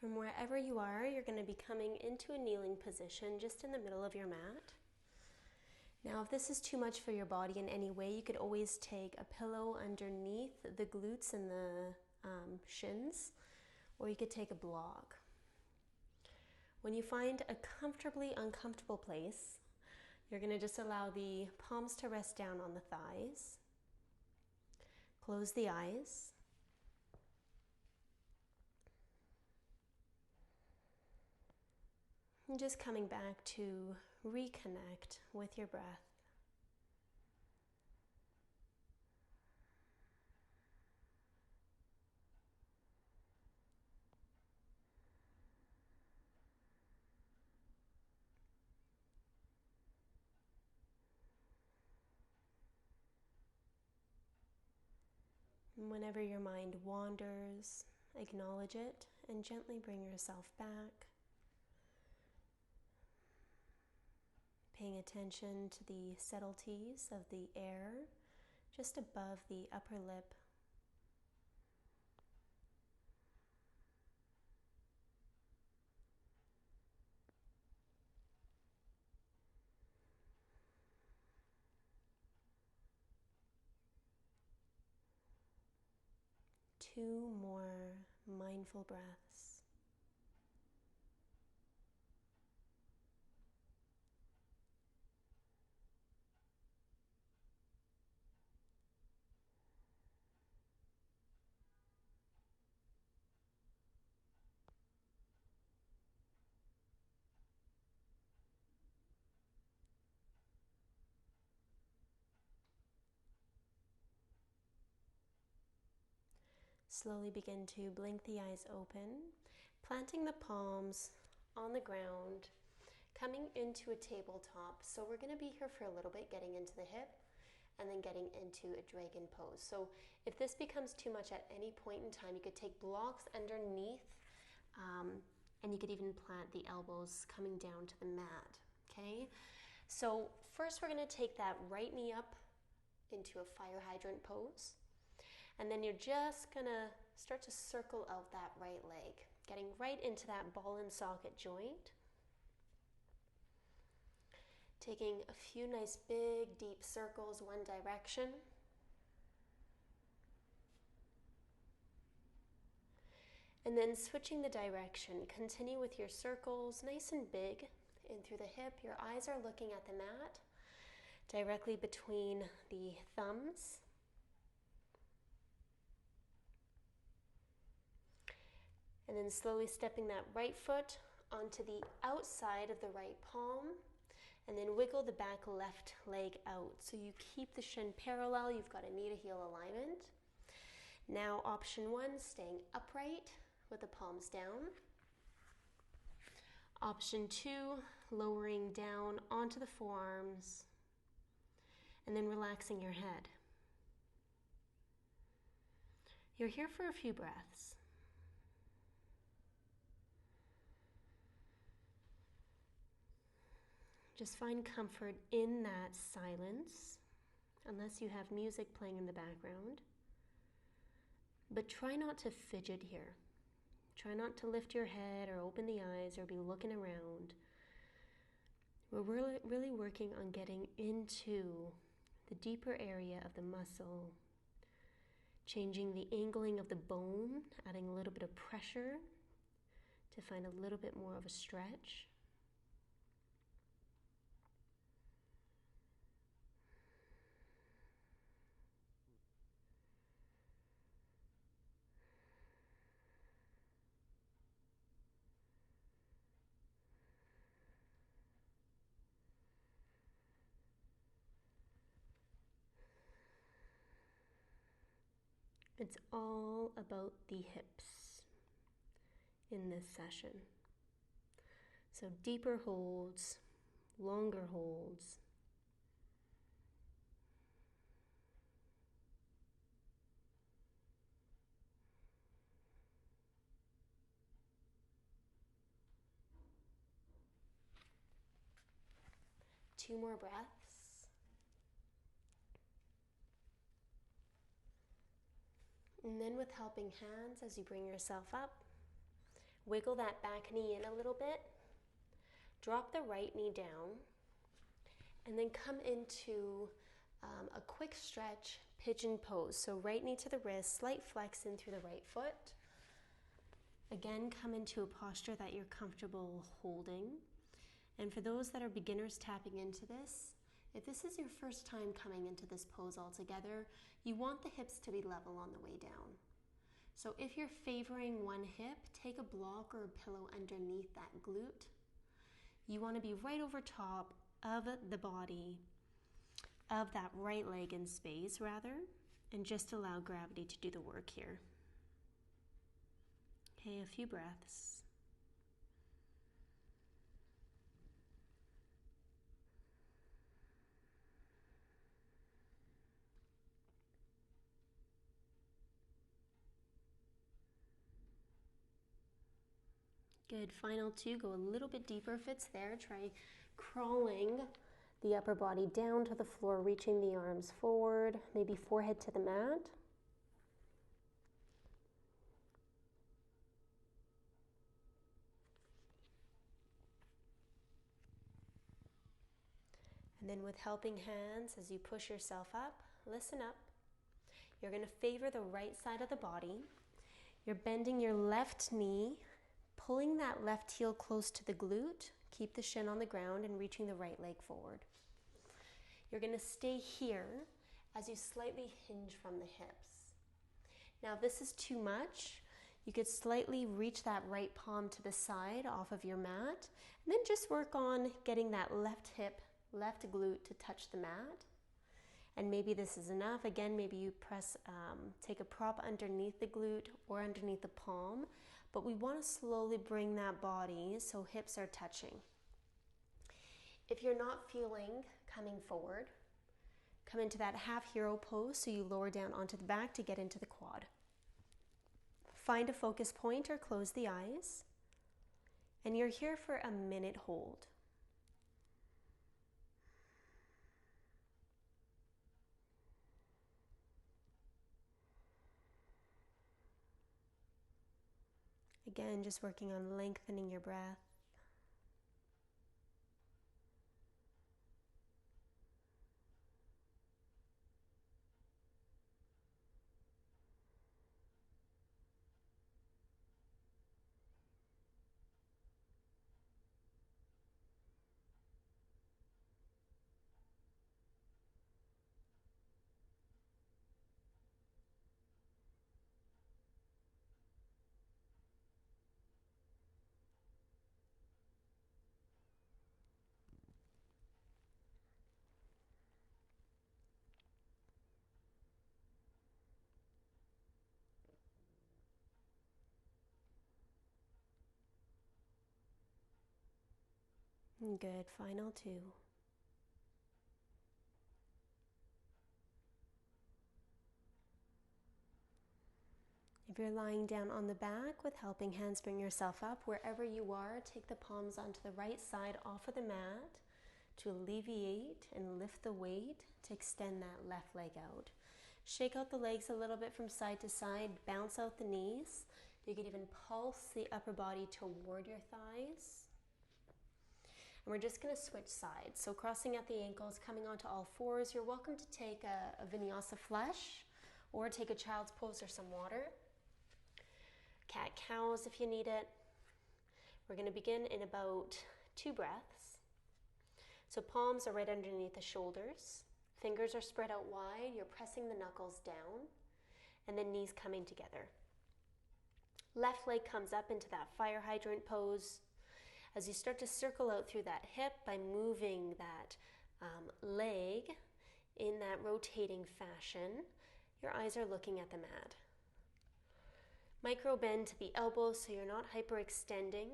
From wherever you are, you're going to be coming into a kneeling position just in the middle of your mat. Now, if this is too much for your body in any way, you could always take a pillow underneath the glutes and the shins, or you could take a block. When you find a comfortably uncomfortable place, you're going to just allow the palms to rest down on the thighs. Close the eyes. And just coming back to reconnect with your breath. And whenever your mind wanders, acknowledge it and gently bring yourself back. Paying attention to the subtleties of the air just above the upper lip. Two more mindful breaths. Slowly begin to blink the eyes open, planting the palms on the ground, coming into a tabletop. So we're going to be here for a little bit, getting into the hip and then getting into a dragon pose. So if this becomes too much at any point in time, you could take blocks underneath and you could even plant the elbows coming down to the mat, okay? So first we're going to take that right knee up into a fire hydrant pose. And then you're just gonna start to circle out that right leg, getting right into that ball and socket joint. Taking a few nice big deep circles one direction. And then switching the direction, continue with your circles nice and big in through the hip. Your eyes are looking at the mat, directly between the thumbs. And then slowly stepping that right foot onto the outside of the right palm, and then wiggle the back left leg out. So you keep the shin parallel, you've got a knee to heel alignment. Now option one, staying upright with the palms down. Option two, lowering down onto the forearms, and then relaxing your head. You're here for a few breaths. Just find comfort in that silence, unless you have music playing in the background. But try not to fidget here. Try not to lift your head or open the eyes or be looking around. We're really working on getting into the deeper area of the muscle, changing the angling of the bone, adding a little bit of pressure to find a little bit more of a stretch. It's all about the hips in this session. So deeper holds, longer holds. Two more breaths. And then with helping hands, as you bring yourself up, Wiggle that back knee in a little bit. Drop the right knee down. And then come into a quick stretch, pigeon pose. So right knee to the wrist, slight flex in through the right foot. Again, come into a posture that you're comfortable holding. And for those that are beginners tapping into this, if this is your first time coming into this pose altogether, you want the hips to be level on the way down. So if you're favoring one hip, take a block or a pillow underneath that glute. You want to be right over top of the body, of that right leg in space rather, and just allow gravity to do the work here. Okay, a few breaths. Good, final two, go a little bit deeper if it's there. Try crawling the upper body down to the floor, reaching the arms forward, maybe forehead to the mat. And then with helping hands, as you push yourself up, listen up. You're going to favor the right side of the body. You're bending your left knee, pulling that left heel close to the glute. Keep the shin on the ground and reaching the right leg forward. You're going to stay here as you slightly hinge from the hips. Now, if this is too much, you could slightly reach that right palm to the side off of your mat, and then just work on getting that left hip, left glute to touch the mat. And maybe this is enough. Again, maybe you take a prop underneath the glute or underneath the palm, but we want to slowly bring that body so hips are touching. If you're not feeling coming forward, come into that half hero pose, so you lower down onto the back to get into the quad. Find a focus point or close the eyes, and you're here for a minute hold. Again, just working on lengthening your breath. Good, final two. If you're lying down on the back with helping hands, bring yourself up. Wherever you are, take the palms onto the right side off of the mat to alleviate and lift the weight to extend that left leg out. Shake out the legs a little bit from side to side, bounce out the knees. You can even pulse the upper body toward your thighs. And we're just going to switch sides. So crossing at the ankles, coming onto all fours. You're welcome to take a vinyasa flush or take a child's pose or some water. Cat-cows if you need it. We're going to begin in about 2 breaths. So palms are right underneath the shoulders. Fingers are spread out wide. You're pressing the knuckles down. And then knees coming together. Left leg comes up into that fire hydrant pose. As you start to circle out through that hip by moving that leg in that rotating fashion, your eyes are looking at the mat. Micro bend to the elbows so you're not hyperextending.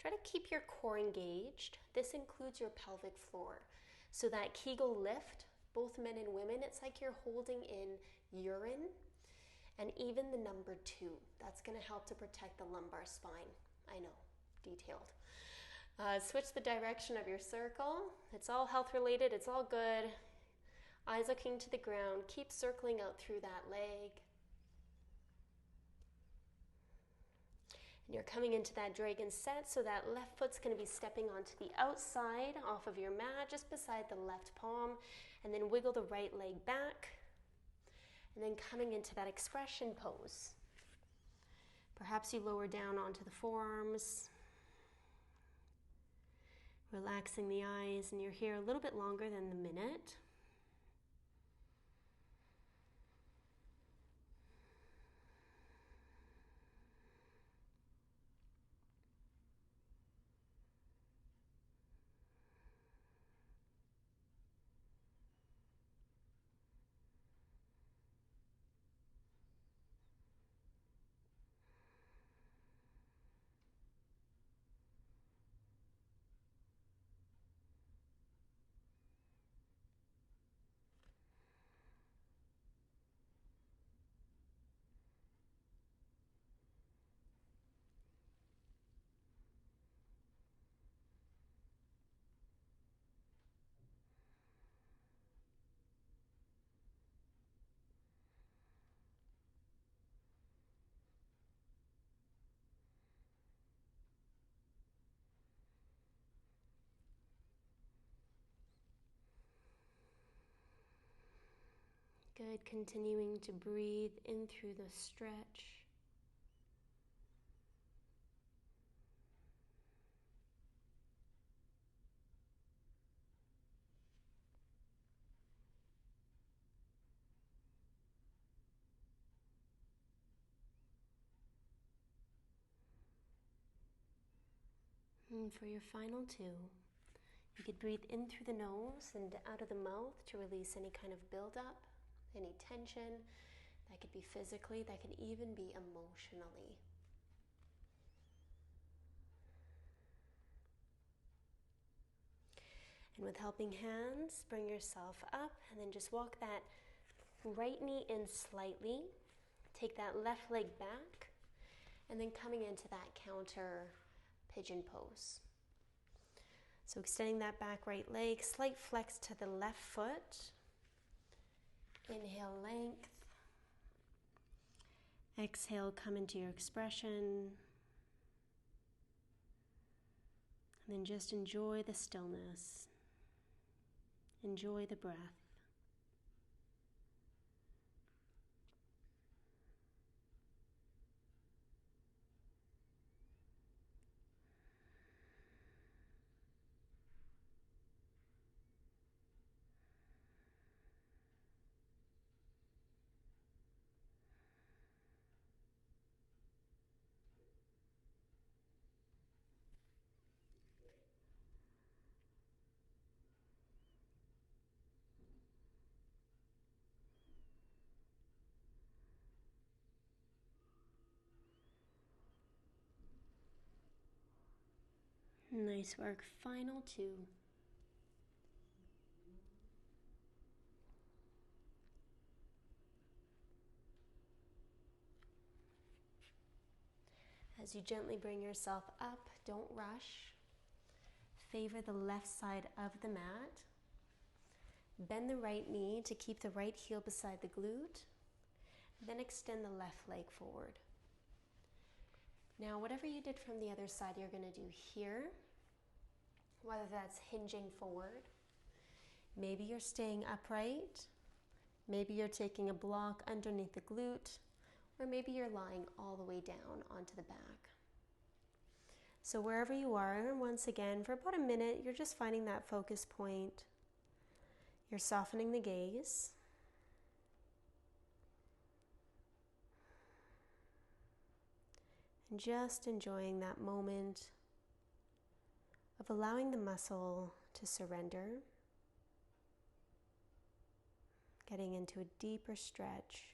Try to keep your core engaged. This includes your pelvic floor. So that Kegel lift, both men and women, it's like you're holding in urine and even the number 2. That's going to help to protect the lumbar spine. I know, detailed. Switch the direction of your circle. It's all health related, it's all good. Eyes looking to the ground. Keep circling out through that leg. And you're coming into that dragon set, so that left foot's going to be stepping onto the outside off of your mat, just beside the left palm, and then wiggle the right leg back, and then coming into that expression pose. Perhaps you lower down onto the forearms, relaxing the eyes, and you're here a little bit longer than the minute. Good, continuing to breathe in through the stretch. And for your final two, you could breathe in through the nose and out of the mouth to release any kind of buildup, any tension. That could be physically, that could even be emotionally. And with helping hands, bring yourself up and then just walk that right knee in slightly. Take that left leg back and then coming into that counter pigeon pose. So extending that back right leg, slight flex to the left foot. Inhale, length. Exhale, come into your expression. And then just enjoy the stillness. Enjoy the breath. Nice work. Final two. As you gently bring yourself up, don't rush. Favor the left side of the mat. Bend the right knee to keep the right heel beside the glute. Then extend the left leg forward. Now, whatever you did from the other side, you're going to do here, whether that's hinging forward. Maybe you're staying upright. Maybe you're taking a block underneath the glute, or maybe you're lying all the way down onto the back. So wherever you are, once again, for about a minute, you're just finding that focus point. You're softening the gaze. And just enjoying that moment of allowing the muscle to surrender, getting into a deeper stretch.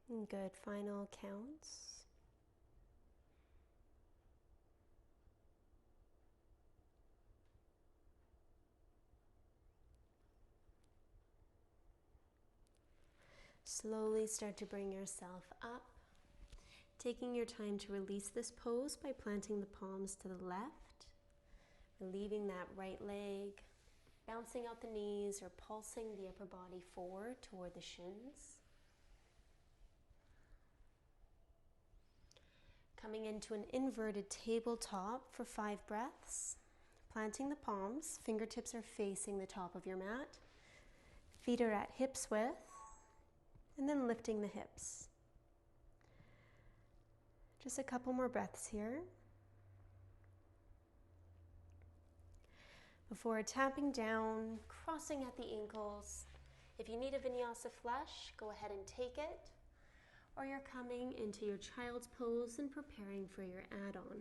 Good, final counts. Slowly start to bring yourself up, taking your time to release this pose by planting the palms to the left, relieving that right leg, bouncing out the knees or pulsing the upper body forward toward the shins. Coming into an inverted tabletop for 5 breaths, planting the palms, fingertips are facing the top of your mat, feet are at hips width, and then lifting the hips. Just a couple more breaths here. Before tapping down, crossing at the ankles. If you need a vinyasa flush, go ahead and take it. Or you're coming into your child's pose and preparing for your add-on.